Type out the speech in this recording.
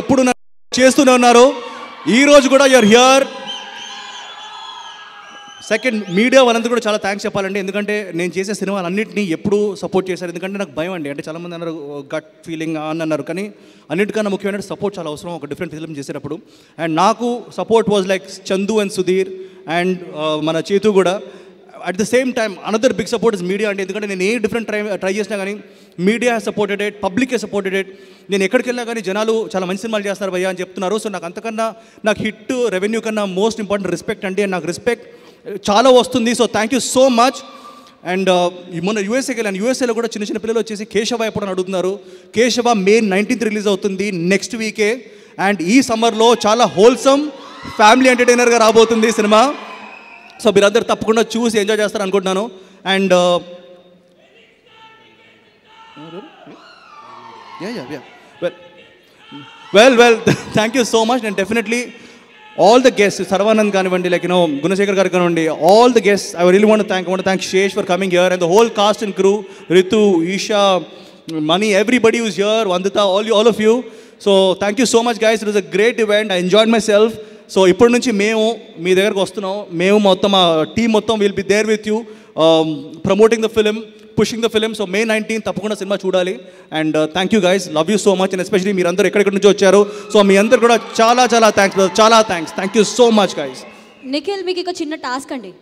ఎప్పుడు చేస్తూనే ఉన్నారు. ఈరోజు కూడా యూఆర్ హియర్. సెకండ్, మీడియా వాళ్ళందరూ కూడా చాలా థ్యాంక్స్ చెప్పాలండి. ఎందుకంటే నేను చేసే సినిమాలన్నింటినీ ఎప్పుడు సపోర్ట్ చేశారు. ఎందుకంటే నాకు భయం అండి. అంటే చాలామంది అన్నారు గట్ ఫీలింగ్ అని అన్నారు, కానీ అన్నిటికన్నా ముఖ్యమైన సపోర్ట్ చాలా అవసరం ఒక డిఫరెంట్ ఫిల్మ్ చేసేటప్పుడు. అండ్ నాకు support was like Chandu and Sudheer and మన చేతు కూడా. At the same time another big support is media అండి. ఎందుకంటే నేను ఏ డిఫరెంట్ ట్రై చేసినా కానీ media has supported it, public has supported it. నేను ఎక్కడికి వెళ్ళినా కానీ జనాలు చాలా మంచి సినిమాలు చేస్తారు భయ్యా అని చెప్తున్నారు. సో నాకు అంతకన్నా నాకు హిట్ రెవెన్యూ కన్నా మోస్ట్ ఇంపార్టెంట్ రెస్పెక్ట్ అండి. అండ్ నాకు రెస్పెక్ట్ చాలా వస్తుంది. So thank you so much. And మొన్న యూఎస్ఏకి వెళ్ళాను. యూఎస్ఏలో కూడా చిన్న చిన్న పిల్లలు వచ్చేసి కేశవ ఎప్పుడు అని అడుగుతున్నారు. కేశవ May 19th రిలీజ్ అవుతుంది, నెక్స్ట్ వీకే. అండ్ ఈ సమ్మర్లో చాలా హోల్సమ్ ఫ్యామిలీ ఎంటర్టైనర్గా రాబోతుంది సినిమా. సో మీరందరూ తప్పకుండా చూసి ఎంజాయ్ చేస్తారు అనుకుంటున్నాను. And well thank you so much. నేను definitely all the guests, Sarvanand Kanivandi, like Gunasekar garu kanivandi, all the guests, I really want to thank Shesh for coming here, and the whole cast and crew, Ritu, Isha, Mani, everybody who's here, Vandita, all of you. So thank you so much guys. It was a great event. I enjoyed myself. So ippadu nunchi memu mee దగ్గరికి వస్తున్నాం. మేము మొత్తం ఆ team మొత్తం will be there with you, promoting the film, pushing the film. So May 19th తప్పకుండా cinema చూడాలి. And thank you guys, love you so much. And especially మీరందరూ ఎక్కడెక్కడి నుంచి వచ్చారు. సో మీ అందరు కూడా చాలా థ్యాంక్స్, చాలా thanks. Thank you so much guys. Nikhil, మీకు ఒక చిన్న టాస్క్ అండి.